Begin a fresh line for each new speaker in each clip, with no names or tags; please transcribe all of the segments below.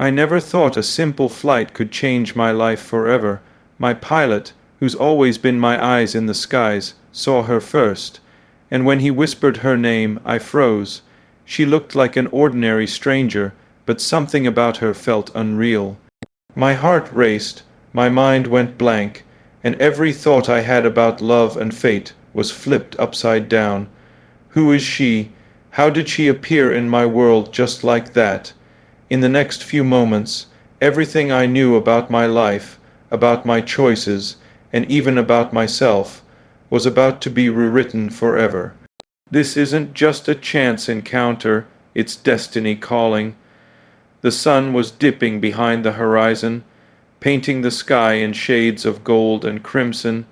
I never thought a simple flight could change my life forever. My pilot, who's always been my eyes in the skies, saw her first, and when he whispered her name, I froze. She looked like an ordinary stranger, but something about her felt unreal. My heart raced, my mind went blank, and every thought I had about love and fate was flipped upside down. Who is she? How did she appear in my world just like that? In the next few moments, everything I knew about my life, about my choices, and even about myself, was about to be rewritten forever. This isn't just a chance encounter, it's destiny calling. The sun was dipping behind the horizon, painting the sky in shades of gold and crimson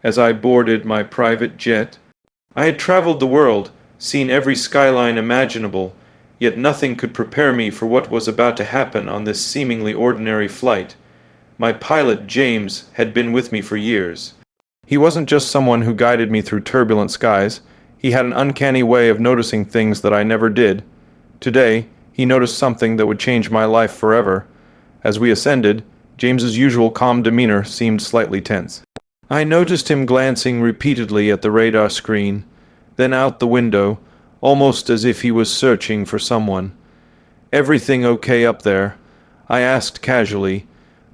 as I boarded my private jet. I had traveled the world, seen every skyline imaginable, yet nothing could prepare me for what was about to happen on this seemingly ordinary flight. My pilot, James, had been with me for years. He wasn't just someone who guided me through turbulent skies. He had an uncanny way of noticing things that I never did. Today, he noticed something that would change my life forever. As we ascended, James's usual calm demeanor seemed slightly tense. I noticed him glancing repeatedly at the radar screen, then out the window, almost as if he was searching for someone. "Everything okay up there?" I asked casually,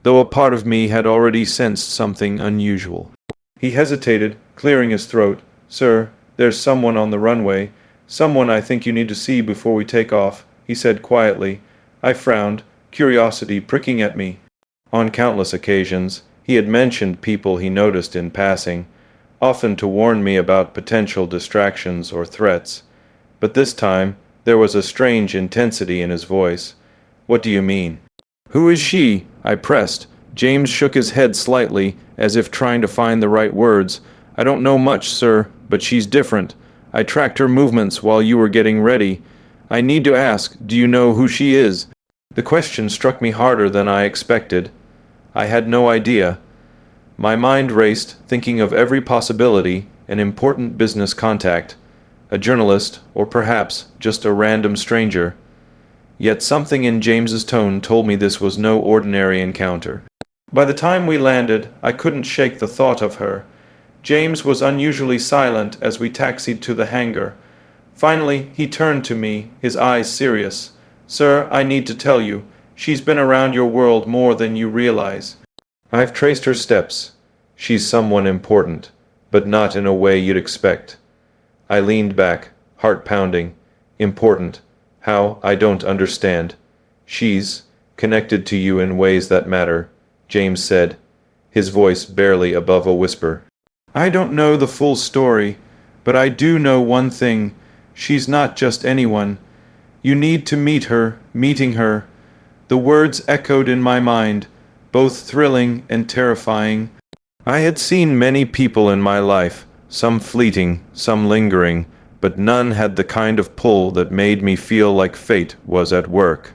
though a part of me had already sensed something unusual. He hesitated, clearing his throat. "Sir, there's someone on the runway. Someone I think you need to see before we take off," he said quietly. I frowned, curiosity pricking at me. On countless occasions, he had mentioned people he noticed in passing, often to warn me about potential distractions or threats. But this time, there was a strange intensity in his voice. "What do you mean?" "Who is she?" I pressed. James shook his head slightly, as if trying to find the right words. "I don't know much, sir, but she's different. I tracked her movements while you were getting ready. I need to ask, do you know who she is?" The question struck me harder than I expected. I had no idea. My mind raced, thinking of every possibility: an important business contact, a journalist, or perhaps just a random stranger. Yet something in James's tone told me this was no ordinary encounter. By the time we landed, I couldn't shake the thought of her. James was unusually silent as we taxied to the hangar. Finally, he turned to me, his eyes serious. "Sir, I need to tell you, she's been around your world more than you realize. I've traced her steps. She's someone important, but not in a way you'd expect." I leaned back, heart pounding. "Important? How? I don't understand." "She's connected to you in ways that matter," James said, his voice barely above a whisper. "I don't know the full story, but I do know one thing. She's not just anyone. You need to meet her, meeting her." The words echoed in my mind, both thrilling and terrifying. I had seen many people in my life, some fleeting, some lingering, but none had the kind of pull that made me feel like fate was at work.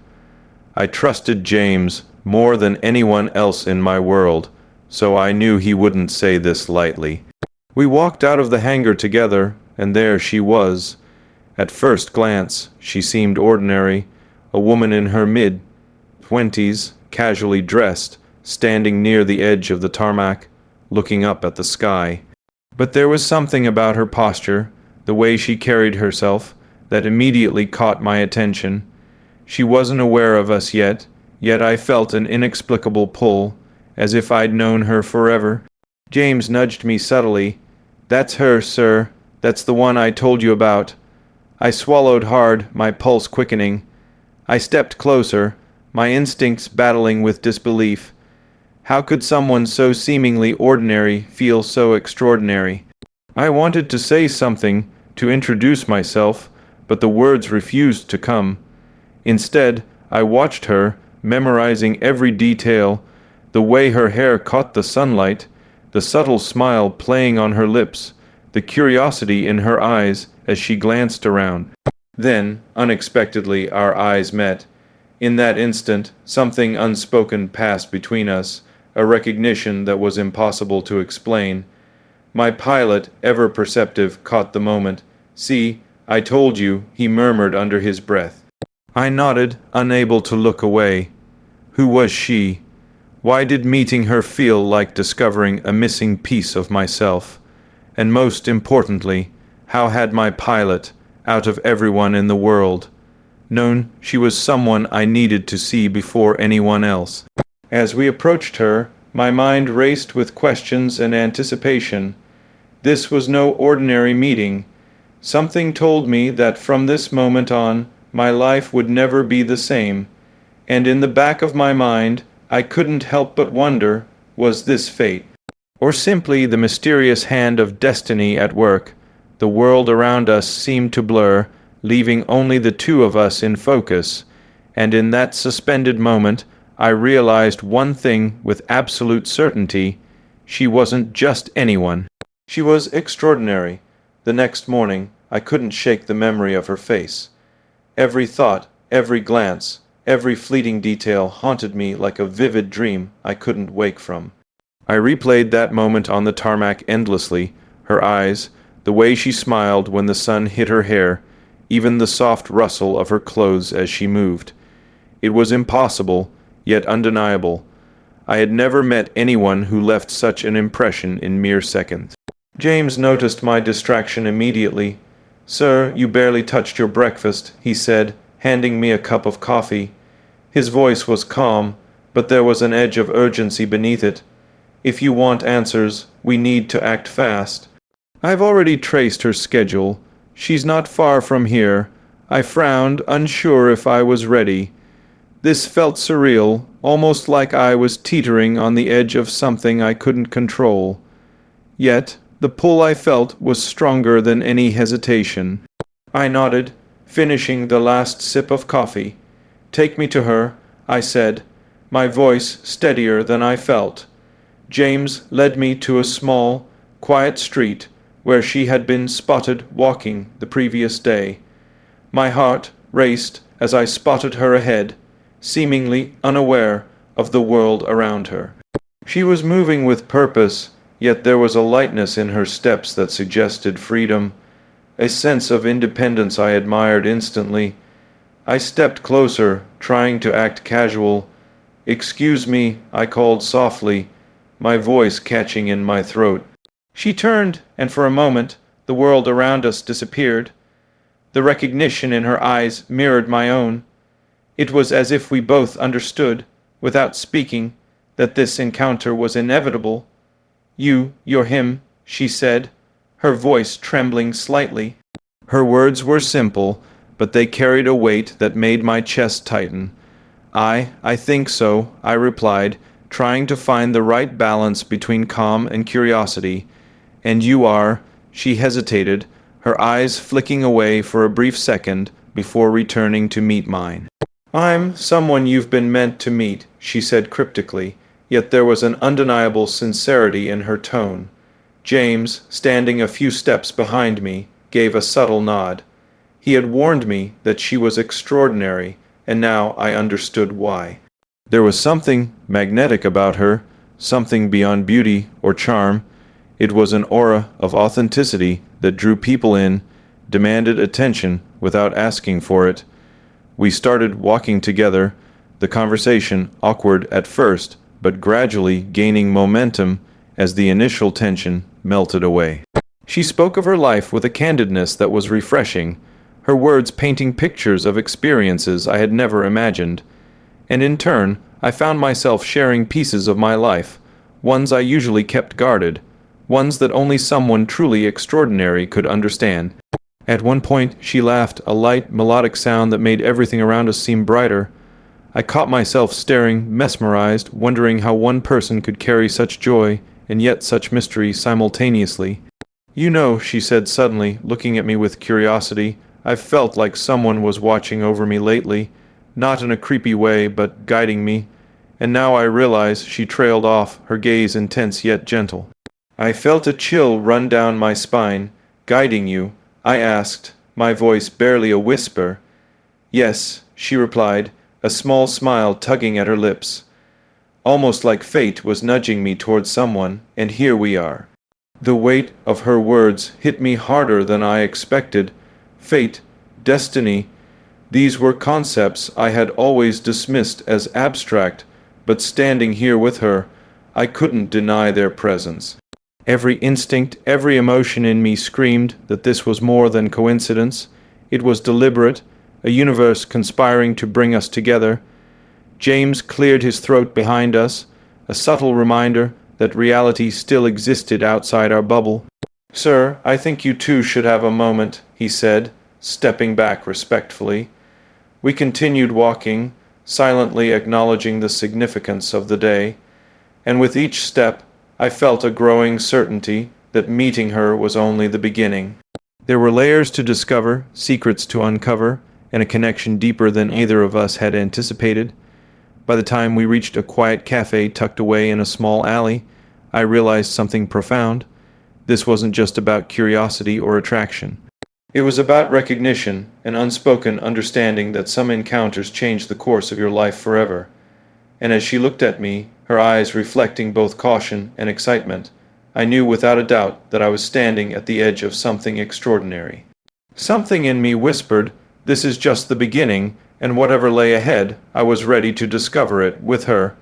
I trusted James more than anyone else in my world, so I knew he wouldn't say this lightly. We walked out of the hangar together, and there she was. At first glance, she seemed ordinary, a woman in her mid-20s, casually dressed, standing near the edge of the tarmac, looking up at the sky. But there was something about her posture, the way she carried herself, that immediately caught my attention. She wasn't aware of us yet I felt an inexplicable pull, as if I'd known her forever. James nudged me subtly. "That's her, sir. That's the one I told you about." I swallowed hard, my pulse quickening. I stepped closer, my instincts battling with disbelief. How could someone so seemingly ordinary feel so extraordinary? I wanted to say something, to introduce myself, but the words refused to come. Instead, I watched her, memorizing every detail, the way her hair caught the sunlight, the subtle smile playing on her lips, the curiosity in her eyes as she glanced around. Then, unexpectedly, our eyes met. In that instant, something unspoken passed between us, a recognition that was impossible to explain. My pilot, ever perceptive, caught the moment. "See, I told you," he murmured under his breath. I nodded, unable to look away. Who was she? Why did meeting her feel like discovering a missing piece of myself? And most importantly, how had my pilot, out of everyone in the world, known she was someone I needed to see before anyone else? As we approached her, my mind raced with questions and anticipation. This was no ordinary meeting. Something told me that from this moment on, my life would never be the same. And in the back of my mind, I couldn't help but wonder, was this fate? Or simply the mysterious hand of destiny at work? The world around us seemed to blur, leaving only the two of us in focus. And in that suspended moment, I realized one thing with absolute certainty. She wasn't just anyone. She was extraordinary. The next morning, I couldn't shake the memory of her face. Every thought, every glance, every fleeting detail haunted me like a vivid dream I couldn't wake from. I replayed that moment on the tarmac endlessly, her eyes, the way she smiled when the sun hit her hair, even the soft rustle of her clothes as she moved. It was impossible, yet undeniable. I had never met anyone who left such an impression in mere seconds. James noticed my distraction immediately. "Sir, you barely touched your breakfast," he said, handing me a cup of coffee. His voice was calm, but there was an edge of urgency beneath it. "If you want answers, we need to act fast." "I've already traced her schedule. She's not far from here." I frowned, unsure if I was ready. This felt surreal, almost like I was teetering on the edge of something I couldn't control. Yet, the pull I felt was stronger than any hesitation. I nodded, finishing the last sip of coffee. "Take me to her," I said, my voice steadier than I felt. James led me to a small, quiet street where she had been spotted walking the previous day. My heart raced as I spotted her ahead, seemingly unaware of the world around her. She was moving with purpose, yet there was a lightness in her steps that suggested freedom, a sense of independence I admired instantly. I stepped closer, trying to act casual. "Excuse me," I called softly, my voice catching in my throat. She turned, and for a moment, the world around us disappeared. The recognition in her eyes mirrored my own. It was as if we both understood, without speaking, that this encounter was inevitable. You're him," she said, her voice trembling slightly. Her words were simple, but they carried a weight that made my chest tighten. I think so," I replied, trying to find the right balance between calm and curiosity. "And you are—" She hesitated, her eyes flicking away for a brief second before returning to meet mine. "I'm someone you've been meant to meet," she said cryptically, yet there was an undeniable sincerity in her tone. James, standing a few steps behind me, gave a subtle nod. He had warned me that she was extraordinary, and now I understood why. There was something magnetic about her, something beyond beauty or charm. It was an aura of authenticity that drew people in, demanded attention without asking for it. We started walking together, the conversation awkward at first, but gradually gaining momentum as the initial tension melted away. She spoke of her life with a candidness that was refreshing, her words painting pictures of experiences I had never imagined. And in turn, I found myself sharing pieces of my life, ones I usually kept guarded, ones that only someone truly extraordinary could understand. At one point, she laughed, a light, melodic sound that made everything around us seem brighter. I caught myself staring, mesmerized, wondering how one person could carry such joy and yet such mystery simultaneously. "You know," she said suddenly, looking at me with curiosity, "I've felt like someone was watching over me lately, not in a creepy way, but guiding me. And now I realize," she trailed off, her gaze intense yet gentle. I felt a chill run down my spine. "Guiding you?" I asked, my voice barely a whisper. "Yes," she replied, a small smile tugging at her lips. Almost like fate was nudging me towards someone, and here we are. The weight of her words hit me harder than I expected. Fate, destiny, these were concepts I had always dismissed as abstract, but standing here with her, I couldn't deny their presence. Every instinct, every emotion in me screamed that this was more than coincidence. It was deliberate, a universe conspiring to bring us together. James cleared his throat behind us, a subtle reminder that reality still existed outside our bubble. "Sir, I think you too should have a moment," he said, stepping back respectfully. We continued walking, silently acknowledging the significance of the day, and with each step I felt a growing certainty that meeting her was only the beginning. There were layers to discover, secrets to uncover, and a connection deeper than either of us had anticipated. By the time we reached a quiet cafe tucked away in a small alley, I realized something profound. This wasn't just about curiosity or attraction. It was about recognition, an unspoken understanding that some encounters change the course of your life forever. And as she looked at me, her eyes reflecting both caution and excitement, I knew without a doubt that I was standing at the edge of something extraordinary. Something in me whispered, "This is just the beginning," and whatever lay ahead, I was ready to discover it with her.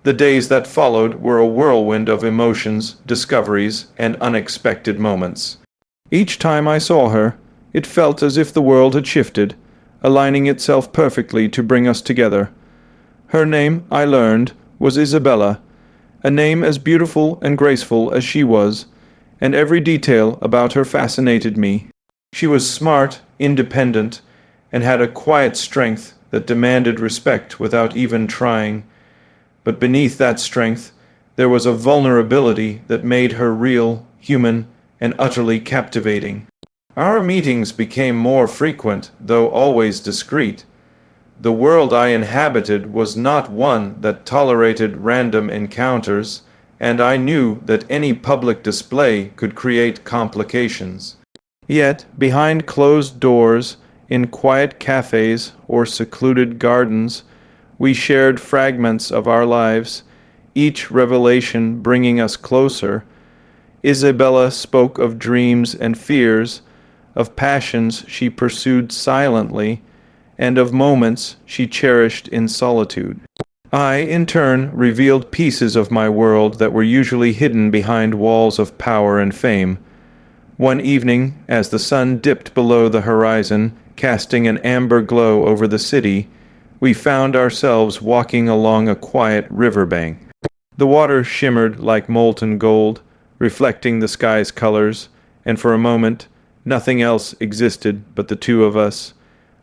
The days that followed were a whirlwind of emotions, discoveries, and unexpected moments. Each time I saw her, it felt as if the world had shifted, aligning itself perfectly to bring us together. Her name, I learned, was Isabella, a name as beautiful and graceful as she was, and every detail about her fascinated me. She was smart, independent, and had a quiet strength that demanded respect without even trying. But beneath that strength, there was a vulnerability that made her real, human, and utterly captivating. Our meetings became more frequent, though always discreet. The world I inhabited was not one that tolerated random encounters, and I knew that any public display could create complications. Yet, behind closed doors, in quiet cafes or secluded gardens, we shared fragments of our lives, each revelation bringing us closer. Isabella spoke of dreams and fears, of passions she pursued silently, and of moments she cherished in solitude. I, in turn, revealed pieces of my world that were usually hidden behind walls of power and fame. One evening, as the sun dipped below the horizon, casting an amber glow over the city, we found ourselves walking along a quiet riverbank. The water shimmered like molten gold, reflecting the sky's colors, and for a moment, nothing else existed but the two of us.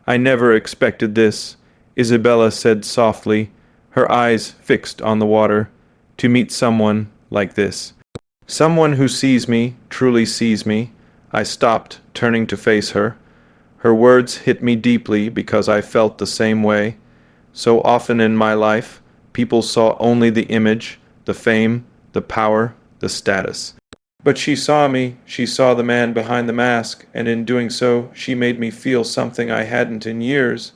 "I never expected this," Isabella said softly, her eyes fixed on the water, "to meet someone like this. Someone who sees me, truly sees me." I stopped, turning to face her. Her words hit me deeply because I felt the same way. So often in my life, people saw only the image, the fame, the power, the status. But she saw me, she saw the man behind the mask, and in doing so, she made me feel something I hadn't in years,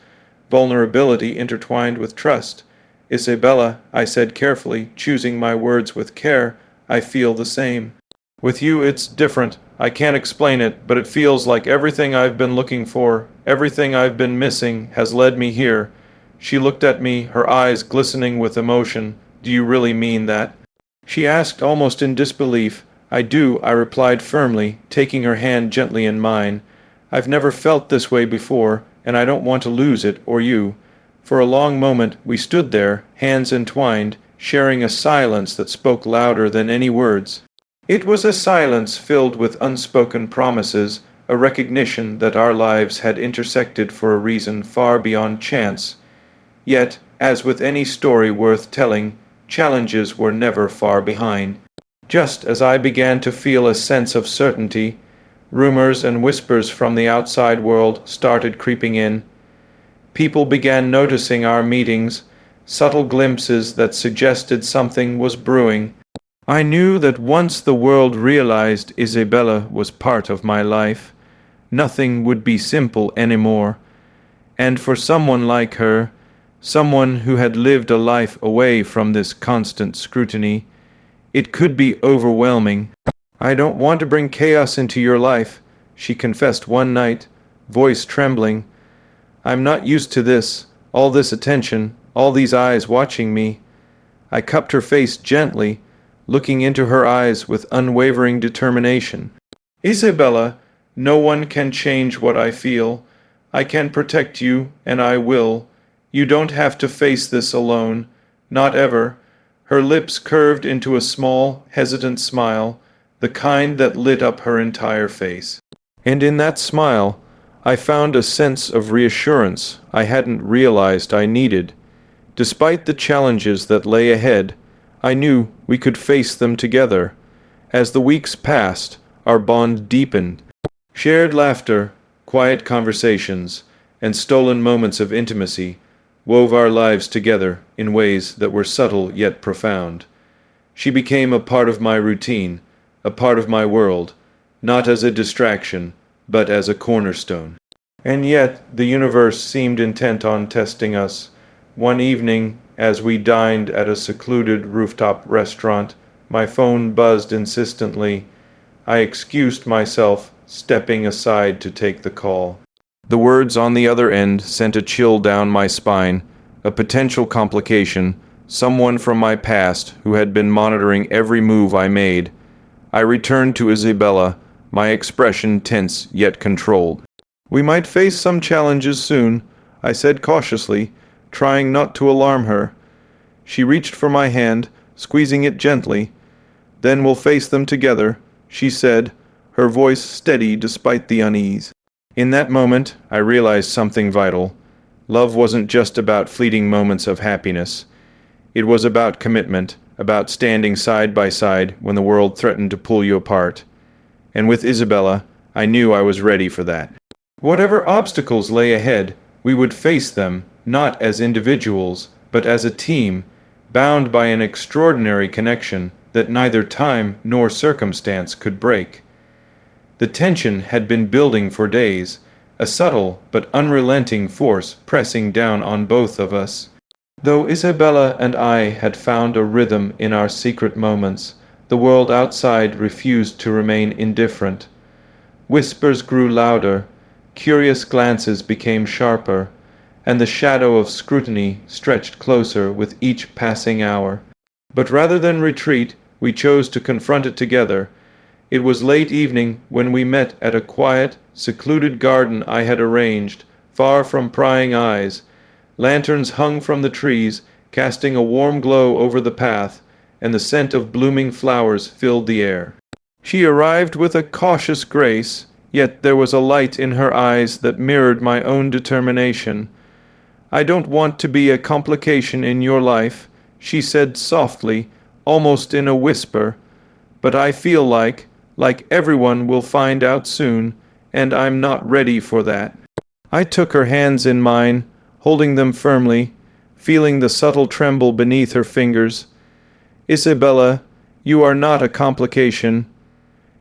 vulnerability intertwined with trust. "Isabella," I said carefully, choosing my words with care, "I feel the same. With you it's different. I can't explain it, but it feels like everything I've been looking for, everything I've been missing, has led me here." She looked at me, her eyes glistening with emotion. "Do you really mean that?" She asked almost in disbelief. "I do," I replied firmly, taking her hand gently in mine. "I've never felt this way before, and I don't want to lose it or you." For a long moment we stood there, hands entwined, sharing a silence that spoke louder than any words. It was a silence filled with unspoken promises, a recognition that our lives had intersected for a reason far beyond chance. Yet, as with any story worth telling, challenges were never far behind. Just as I began to feel a sense of certainty, rumors and whispers from the outside world started creeping in. People began noticing our meetings, subtle glimpses that suggested something was brewing. I knew that once the world realized Isabella was part of my life, nothing would be simple anymore. And for someone like her, someone who had lived a life away from this constant scrutiny, it could be overwhelming. "I don't want to bring chaos into your life," she confessed one night, voice trembling. "I'm not used to this, all this attention, all these eyes watching me." I cupped her face gently, looking into her eyes with unwavering determination. Isabella, no one can change what I feel. I can protect you, and I will. You don't have to face this alone. Not ever. Her lips curved into a small, hesitant smile, the kind that lit up her entire face. And in that smile, I found a sense of reassurance I hadn't realized I needed. Despite the challenges that lay ahead, I knew we could face them together. As the weeks passed, our bond deepened. Shared laughter, quiet conversations, and stolen moments of intimacy wove our lives together in ways that were subtle yet profound. She became a part of my routine, a part of my world, not as a distraction, but as a cornerstone. And yet the universe seemed intent on testing us. One evening, as we dined at a secluded rooftop restaurant, my phone buzzed insistently. I excused myself, stepping aside to take the call. The words on the other end sent a chill down my spine, a potential complication, someone from my past who had been monitoring every move I made. I returned to Isabella, my expression tense yet controlled. "We might face some challenges soon," I said cautiously, trying not to alarm her. She reached for my hand, squeezing it gently. "Then we'll face them together," she said, her voice steady despite the unease. In that moment, I realized something vital. Love wasn't just about fleeting moments of happiness. It was about commitment, about standing side by side when the world threatened to pull you apart. And with Isabella, I knew I was ready for that. Whatever obstacles lay ahead, we would face them, not as individuals, but as a team, bound by an extraordinary connection that neither time nor circumstance could break. The tension had been building for days, a subtle but unrelenting force pressing down on both of us. Though Isabella and I had found a rhythm in our secret moments, the world outside refused to remain indifferent. Whispers grew louder, curious glances became sharper, and the shadow of scrutiny stretched closer with each passing hour. But rather than retreat, we chose to confront it together. It was late evening when we met at a quiet, secluded garden I had arranged, far from prying eyes. Lanterns hung from the trees, casting a warm glow over the path, and the scent of blooming flowers filled the air. She arrived with a cautious grace, yet there was a light in her eyes that mirrored my own determination. "I don't want to be a complication in your life," she said softly, almost in a whisper, "but I feel like everyone will find out soon, and I'm not ready for that." I took her hands in mine, holding them firmly, feeling the subtle tremble beneath her fingers. "Isabella, you are not a complication.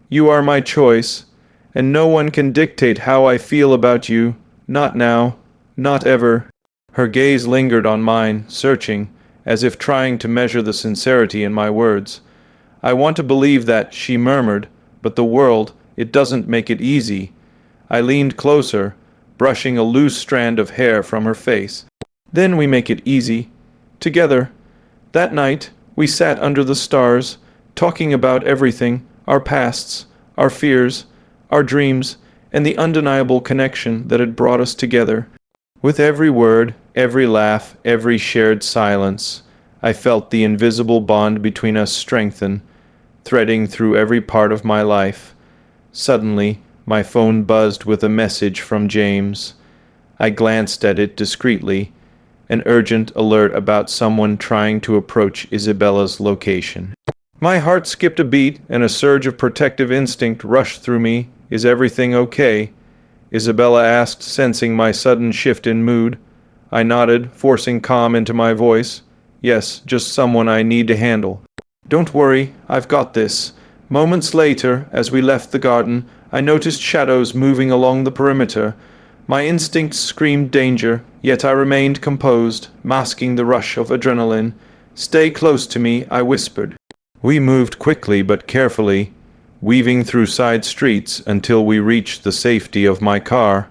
You are my choice, and no one can dictate how I feel about you, not now, not ever." Her gaze lingered on mine, searching, as if trying to measure the sincerity in my words. "I want to believe that," she murmured, "but the world, it doesn't make it easy." I leaned closer, brushing a loose strand of hair from her face. "Then we make it easy. Together. That night, we sat under the stars, talking about everything, our pasts, our fears, our dreams, and the undeniable connection that had brought us together. With every word, every laugh, every shared silence, I felt the invisible bond between us strengthen, threading through every part of my life. Suddenly, my phone buzzed with a message from James. I glanced at it discreetly, an urgent alert about someone trying to approach Isabella's location. My heart skipped a beat, and a surge of protective instinct rushed through me. "Is everything okay?" Isabella asked, sensing my sudden shift in mood. I nodded, forcing calm into my voice. "Yes, just someone I need to handle." "Don't worry, I've got this." Moments later, as we left the garden, I noticed shadows moving along the perimeter. My instincts screamed danger, yet I remained composed, masking the rush of adrenaline. "Stay close to me," I whispered. We moved quickly but carefully, weaving through side streets until we reached the safety of my car.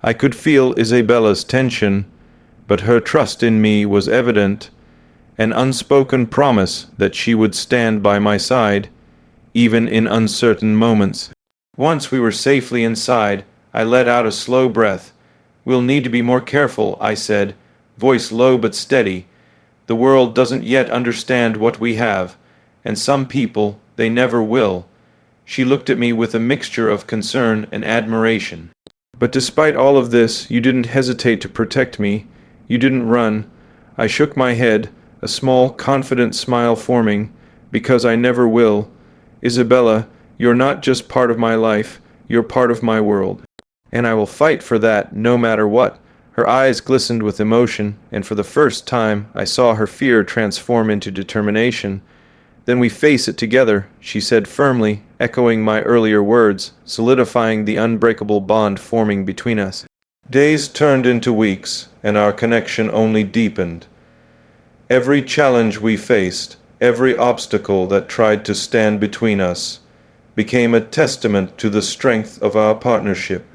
I could feel Isabella's tension, but her trust in me was evident. an unspoken promise that she would stand by my side, even in uncertain moments. Once we were safely inside, I let out a slow breath. "We'll need to be more careful," I said, voice low but steady. "The world doesn't yet understand what we have, and some people, they never will." She looked at me with a mixture of concern and admiration. "But despite all of this, you didn't hesitate to protect me. You didn't run." I shook my head, a small, confident smile forming, "because I never will. Isabella, you're not just part of my life, you're part of my world. And I will fight for that no matter what." Her eyes glistened with emotion, and for the first time I saw her fear transform into determination. "Then we face it together," she said firmly, echoing my earlier words, solidifying the unbreakable bond forming between us. Days turned into weeks, and our connection only deepened. Every challenge we faced, every obstacle that tried to stand between us, became a testament to the strength of our partnership.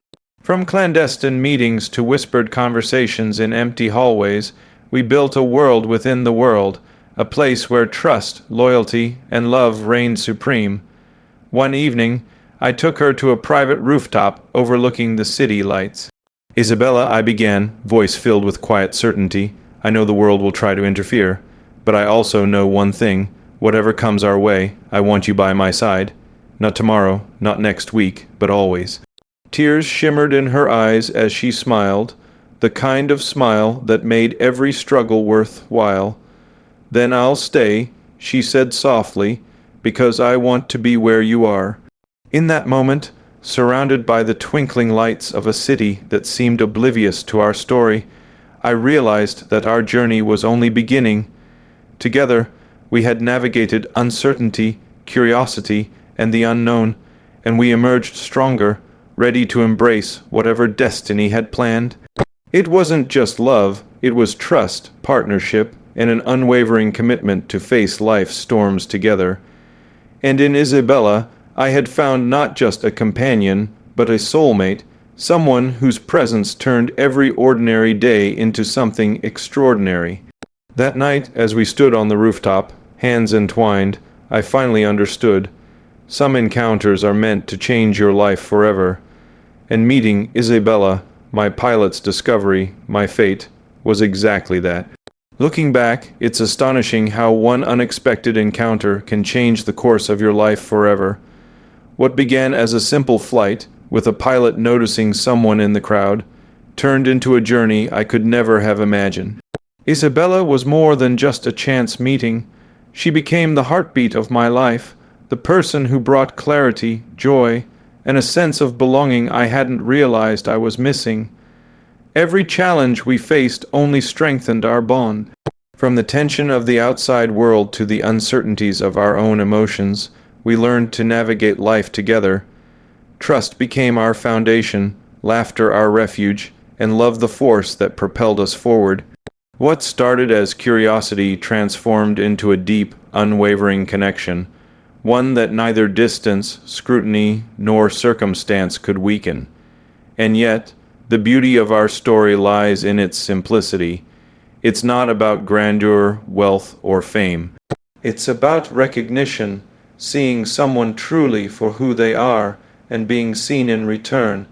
From clandestine meetings to whispered conversations in empty hallways, we built a world within the world, a place where trust, loyalty, and love reigned supreme. One evening, I took her to a private rooftop overlooking the city lights. "Isabella," I began, voice filled with quiet certainty, "I know the world will try to interfere, but I also know one thing. Whatever comes our way, I want you by my side. Not tomorrow, not next week, but always." Tears shimmered in her eyes as she smiled, the kind of smile that made every struggle worthwhile. "Then I'll stay," she said softly, "because I want to be where you are." In that moment, surrounded by the twinkling lights of a city that seemed oblivious to our story, I realized that our journey was only beginning. Together, we had navigated uncertainty, curiosity, and the unknown, and we emerged stronger, ready to embrace whatever destiny had planned. It wasn't just love, it was trust, partnership, and an unwavering commitment to face life's storms together. And in Isabella, I had found not just a companion, but a soulmate, someone whose presence turned every ordinary day into something extraordinary. That night, as we stood on the rooftop, hands entwined, I finally understood. Some encounters are meant to change your life forever. And meeting Isabella, my pilot's discovery, my fate, was exactly that. Looking back, it's astonishing how one unexpected encounter can change the course of your life forever. What began as a simple flight, with a pilot noticing someone in the crowd, turned into a journey I could never have imagined. Isabella was more than just a chance meeting. She became the heartbeat of my life, the person who brought clarity, joy, and a sense of belonging I hadn't realized I was missing. Every challenge we faced only strengthened our bond. From the tension of the outside world to the uncertainties of our own emotions, we learned to navigate life together. Trust became our foundation, laughter our refuge, and love the force that propelled us forward. What started as curiosity transformed into a deep, unwavering connection, one that neither distance, scrutiny, nor circumstance could weaken. And yet, the beauty of our story lies in its simplicity. It's not about grandeur, wealth, or fame. It's about recognition, seeing someone truly for who they are and being seen in return.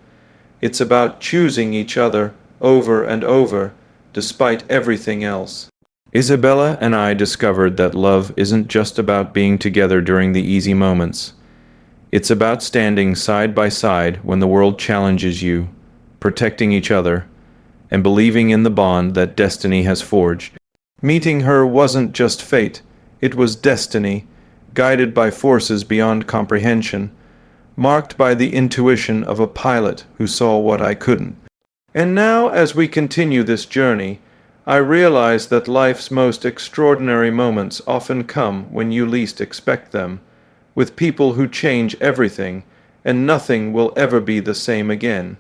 It's about choosing each other over and over, despite everything else. Isabella and I discovered that love isn't just about being together during the easy moments. It's about standing side by side when the world challenges you, protecting each other, and believing in the bond that destiny has forged. Meeting her wasn't just fate, it was destiny, guided by forces beyond comprehension, marked by the intuition of a pilot who saw what I couldn't. And now, as we continue this journey, I realize that life's most extraordinary moments often come when you least expect them, with people who change everything, and nothing will ever be the same again.